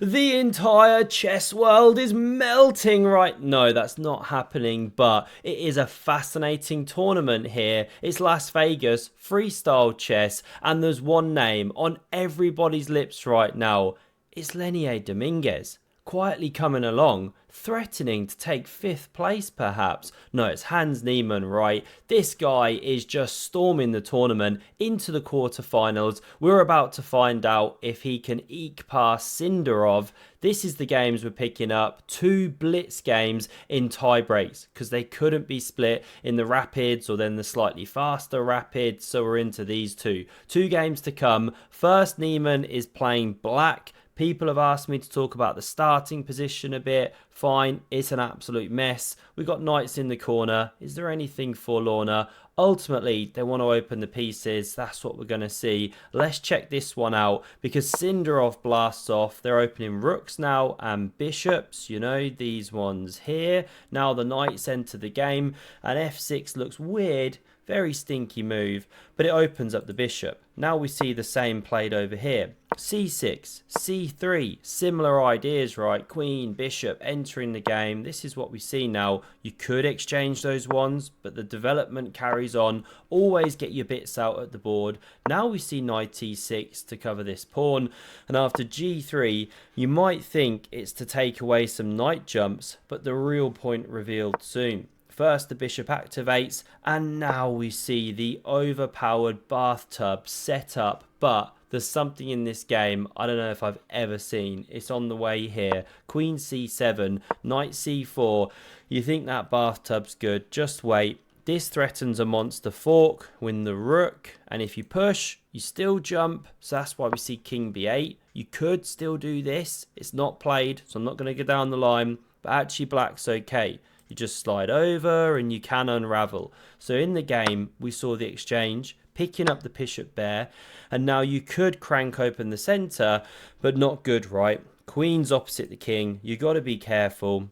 The entire chess world is melting right. No, that's not happening, but it is a fascinating tournament here. It's Las Vegas, freestyle chess, and there's one name on everybody's lips right now. It's Lenier Dominguez. Quietly coming along, threatening to take 5th place perhaps. No, it's Hans Niemann, right? This guy is just storming the tournament into the quarterfinals. We're about to find out if he can eke past Sindarov. This is the games we're picking up. 2 blitz games in tie breaks because they couldn't be split in the rapids or then the slightly faster rapids. So we're into these two. 2 games to come. First, Niemann is playing black. People have asked me to talk about the starting position a bit. Fine, it's an absolute mess. We've got knights in the corner. Is there anything forlorner? Ultimately, they want to open the pieces. That's what we're going to see. Let's check this one out because Sindarov blasts off. They're opening rooks now and bishops. You know, these ones here. Now the knights enter the game and f6 looks weird. Very stinky move, but it opens up the bishop. Now we see the same played over here. c6, c3, similar ideas, right? Queen, bishop entering the game. This is what we see now. You could exchange those ones, but the development carries on. Always get your bits out at the board. Now we see knight e6 to cover this pawn. And after g3, you might think it's to take away some knight jumps, but the real point revealed soon. First, the bishop activates, and now we see the overpowered bathtub set up, but there's something in this game I don't know if I've ever seen. It's on the way here. Queen c7, knight c4. You think that bathtub's good, just wait. This threatens a monster fork, win the rook, and if you push, you still jump, so that's why we see king b8. You could still do this. It's not played, so I'm not going to go down the line, but actually black's okay. You just slide over and you can unravel. So in the game, we saw the exchange, picking up the bishop there. And now you could crank open the center, but not good, right? Queen's opposite the king. You got to be careful.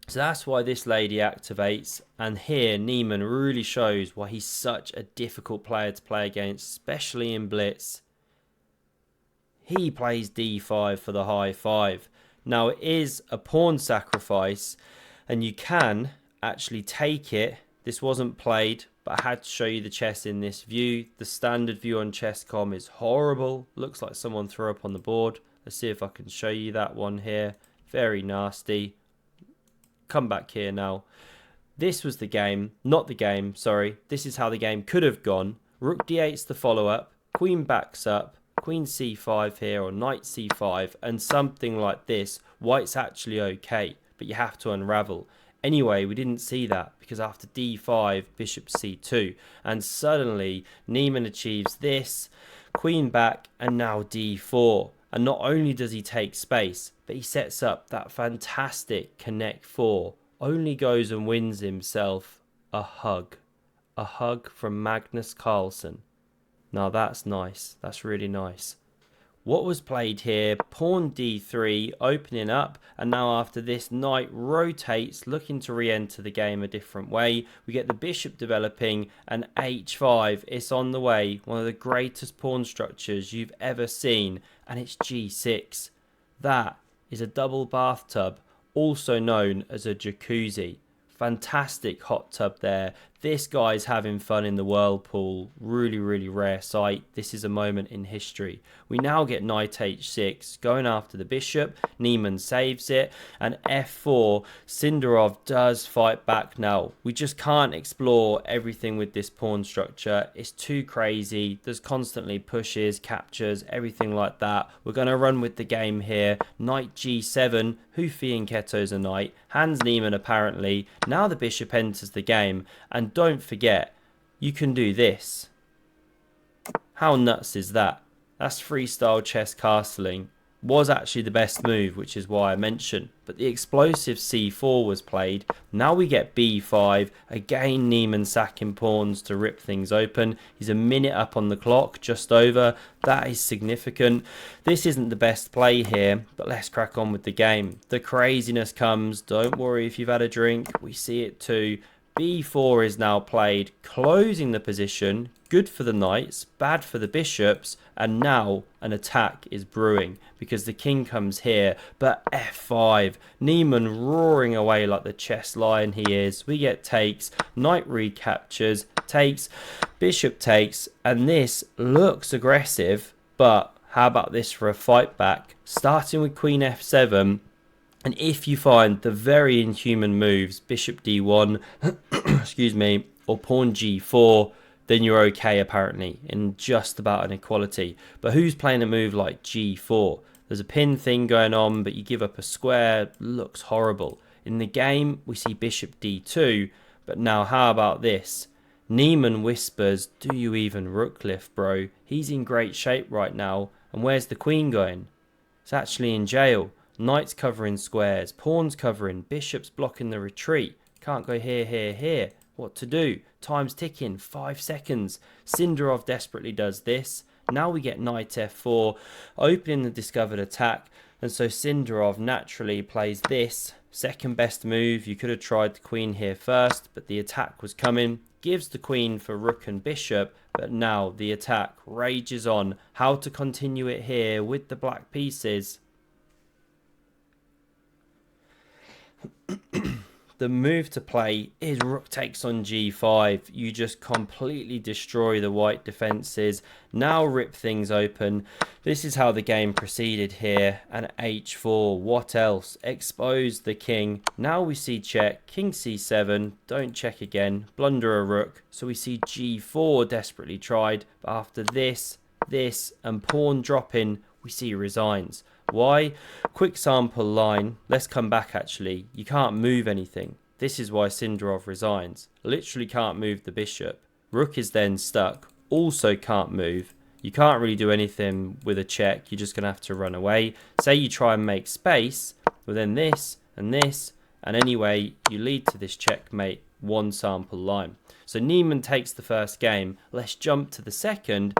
So that's why this lady activates. And here, Niemann really shows why he's such a difficult player to play against, especially in blitz. He plays d5 for the high 5. Now it is a pawn sacrifice. And you can actually take it. This wasn't played, but I had to show you the chess in this view. The standard view on chess.com is horrible. Looks like someone threw up on the board. Let's see if I can show you that one here. Very nasty. Come back here now. This was the game. Not the game, sorry. This is how the game could have gone. Rook d8's the follow-up. Queen backs up. Queen c5 here or knight c5. And something like this. White's actually okay. But you have to unravel. Anyway, we didn't see that because after d5, bishop c2, and suddenly Niemann achieves this, queen back, and now d4. And not only does he take space, but he sets up that fantastic connect 4. Only goes and wins himself a hug. A hug from Magnus Carlsen. Now that's nice. That's really nice. What was played here, pawn d3, opening up, and now after this, knight rotates, looking to re-enter the game a different way. We get the bishop developing, and h5, it's on the way. One of the greatest pawn structures you've ever seen, and it's g6. That is a double bathtub, also known as a jacuzzi. Fantastic hot tub there. This guy's having fun in the whirlpool. Really, really rare sight. This is a moment in history. We now get knight h6, going after the bishop. Niemann saves it. And f4, Sindarov does fight back now. We just can't explore everything with this pawn structure. It's too crazy. There's constantly pushes, captures, everything like that. We're going to run with the game here. Knight g7. Houfi and Keto's a knight. Hans Niemann apparently. Now the bishop enters the game. And don't forget, you can do this. How nuts is that? That's freestyle chess castling. Was actually the best move, which is why I mentioned. But the explosive c4 was played. Now we get b5. Again, Niemann sacking pawns to rip things open. He's a minute up on the clock, just over. That is significant. This isn't the best play here, but let's crack on with the game. The craziness comes. Don't worry if you've had a drink. We see it too. b4 is now played, closing the position. good for the knights, bad for the bishops, and now an attack is brewing because the king comes here. But f5, Niemann roaring away like the chess lion he is. We get takes, knight recaptures, takes, bishop takes, and this looks aggressive, but how about this for a fight back? Starting with queen f7, and if you find the very inhuman moves, bishop d1, excuse me, or pawn g4, then you're okay apparently, in just about an equality. But who's playing a move like g4? There's a pin thing going on, but you give up a square, looks horrible. In the game, we see bishop d2, but now how about this? Niemann whispers, do you even rook lift, bro? He's in great shape right now, and where's the queen going? It's actually in jail. Knights covering squares, pawns covering, bishops blocking the retreat. Can't go here, here, here. What to do? Time's ticking, 5 seconds. Sindarov desperately does this. Now we get knight f4, opening the discovered attack. And so Sindarov naturally plays this. Second best move. You could have tried the queen here first, but the attack was coming. Gives the queen for rook and bishop, but now the attack rages on. How to continue it here with the black pieces? The move to play is rook takes on g5. You just completely destroy the white defenses. Now rip things open. This is how the game proceeded here. And h4. What else? Expose the king. Now we see check. King c7. Don't check again. Blunder a rook. So we see g4 desperately tried. But after this, and pawn dropping, we see resigns. Why? Quick sample line. Let's come back actually. You can't move anything. This is why Sindarov resigns. Literally can't move the bishop. Rook is then stuck. Also can't move. You can't really do anything with a check. You're just going to have to run away. Say you try and make space. Well then this and this. And anyway, you lead to this checkmate. One sample line. So Niemann takes the first game. Let's jump to the second.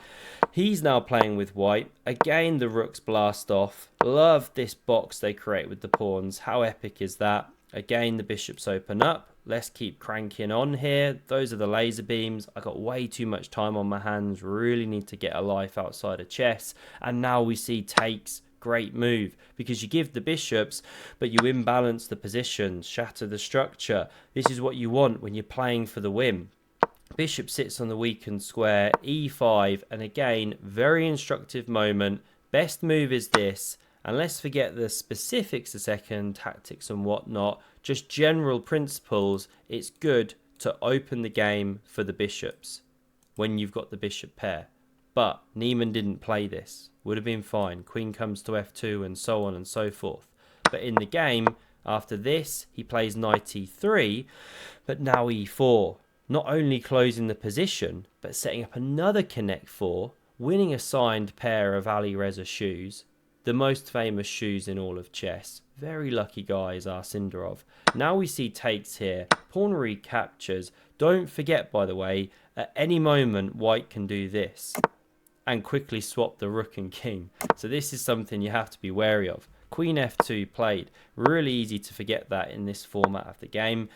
He's now playing with white. Again, the rooks blast off. Love this box they create with the pawns. How epic is that? Again, the bishops open up. Let's keep cranking on here. Those are the laser beams. I got way too much time on my hands. Really need to get a life outside of chess. And now we see takes. Great move because you give the bishops, but you imbalance the positions, shatter the structure. This is what you want when you're playing for the win. Bishop sits on the weakened square, e5, and again, very instructive moment. Best move is this, and let's forget the specifics a second, tactics and whatnot, just general principles. It's good to open the game for the bishops when you've got the bishop pair. But Niemann didn't play this. Would have been fine. Queen comes to f2 and so on and so forth. But in the game, after this, he plays knight e3, but now e4. Not only closing the position, but setting up another connect 4, winning a signed pair of Ali Reza shoes. The most famous shoes in all of chess. Very lucky guy is our Sindarov. Now we see takes here. Pawn recaptures. Don't forget, by the way, at any moment, white can do this and quickly swap the rook and king. So this is something you have to be wary of. Queen f2 played. Really easy to forget that in this format of the game.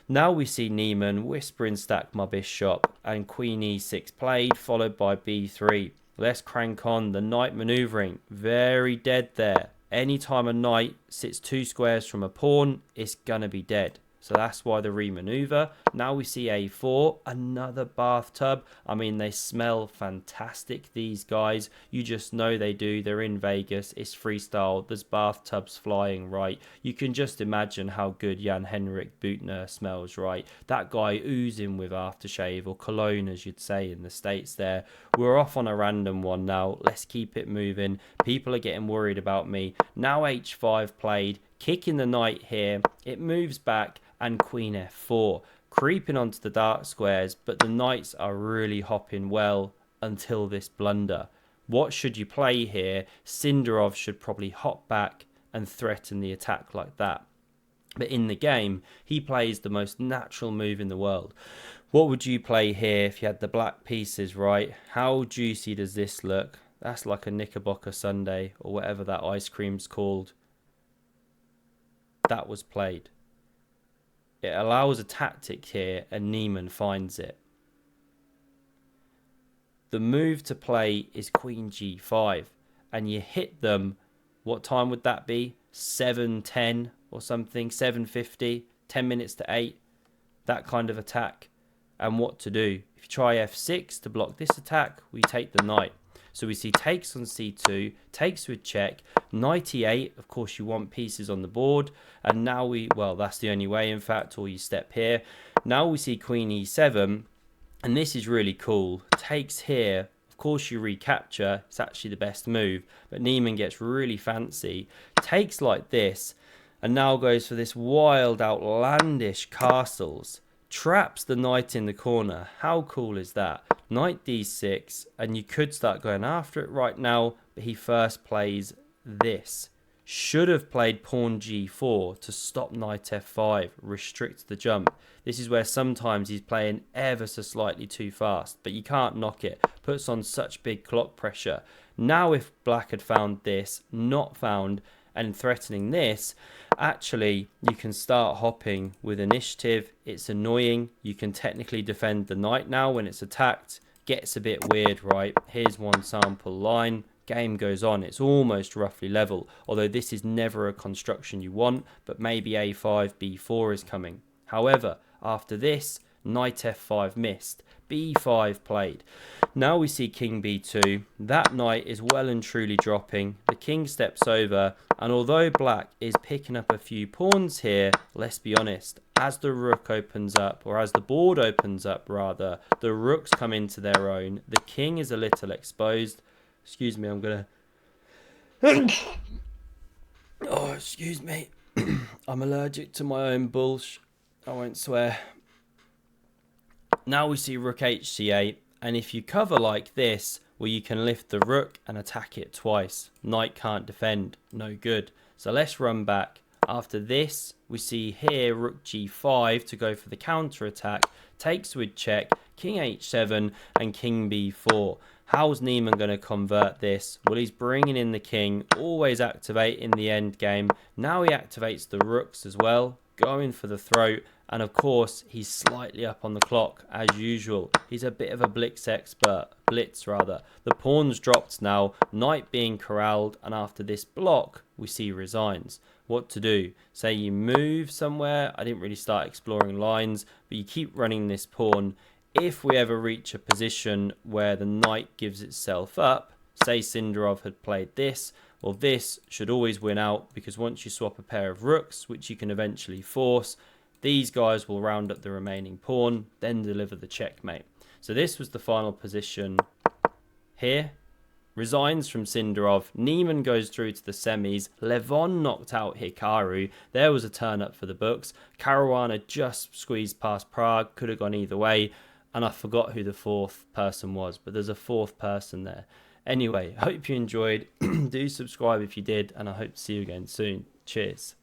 Now we see Niemann whispering stack my bishop and queen e6 played, followed by b3. Let's crank on. The knight maneuvering. Very dead there. Anytime a knight sits 2 squares from a pawn, it's gonna be dead. So that's why the remaneuver. Now we see a4, another bathtub. I mean, they smell fantastic, these guys. You just know they do. They're in Vegas. It's freestyle. There's bathtubs flying, right? You can just imagine how good Jan-Henrik Butner smells, right? That guy oozing with aftershave or cologne, as you'd say in the States there. We're off on a random one now. Let's keep it moving. People are getting worried about me. Now h5 played. Kicking the knight here. It moves back. And queen f4, creeping onto the dark squares, but the knights are really hopping well until this blunder. What should you play here? Sindarov should probably hop back and threaten the attack like that. But in the game, he plays the most natural move in the world. What would you play here if you had the black pieces, right? How juicy does this look? That's like a Knickerbocker sundae or whatever that ice cream's called. That was played. It allows a tactic here and Niemann finds it. the move to play is queen g5, and you hit them. What time would that be? 7:10 or something, 7:50, 10 minutes to 8, that kind of attack. And what to do? If you try f6 to block this attack, we take the knight. So we see takes on c2, takes with check, knight e8. Of course, you want pieces on the board. And now well, that's the only way, in fact, or you step here. Now we see queen e7, and this is really cool. Takes here. Of course, you recapture. It's actually the best move. But Niemann gets really fancy. Takes like this, and now goes for this wild, outlandish castles. Traps the knight in the corner. How cool is that? Knight d6, and you could start going after it right now, but he first plays this. Should have played pawn g4 to stop knight f5, restrict the jump. This is where sometimes he's playing ever so slightly too fast, but you can't knock it. Puts on such big clock pressure. Now if black had found this, not found, and threatening this, actually you can start hopping with initiative. It's annoying. You can technically defend the knight now when it's attacked. Gets a bit weird, right? Here's one sample line. Game goes on. It's almost roughly level, although this is never a construction you want, but maybe a5, b4 is coming. However, after this, knight f5 missed, b5 played. Now we see king b2. That knight is well and truly dropping. The king steps over, and although black is picking up a few pawns here, let's be honest, as the rook opens up, or as the board opens up rather, the rooks come into their own. The king is a little exposed. Excuse me, I'm gonna oh, excuse me. I'm allergic to my own bullshit. I won't swear. Now we see rook hc8, and if you cover like this, well, you can lift the rook and attack it twice. Knight can't defend, no good. So let's run back. After this, we see here rook g5 to go for the counter attack, takes with check, king h7, and king b4. How's Niemann going to convert this? Well, he's bringing in the king, always activate in the end game. Now he activates the rooks as well, going for the throat. And of course, he's slightly up on the clock, as usual. He's a bit of a blitz expert. The pawn's dropped now, knight being corralled, and after this block, we see resigns. What to do? Say you move somewhere. I didn't really start exploring lines, but you keep running this pawn. If we ever reach a position where the knight gives itself up, say Sindarov had played this, well, this should always win out, because once you swap a pair of rooks, which you can eventually force, these guys will round up the remaining pawn, then deliver the checkmate. So this was the final position here. Resigns from Sindarov. Niemann goes through to the semis. Levon knocked out Hikaru. There was a turn up for the books. Caruana just squeezed past Prague. Could have gone either way. And I forgot who the fourth person was, but there's a fourth person there. Anyway, hope you enjoyed. Do subscribe if you did, and I hope to see you again soon. Cheers.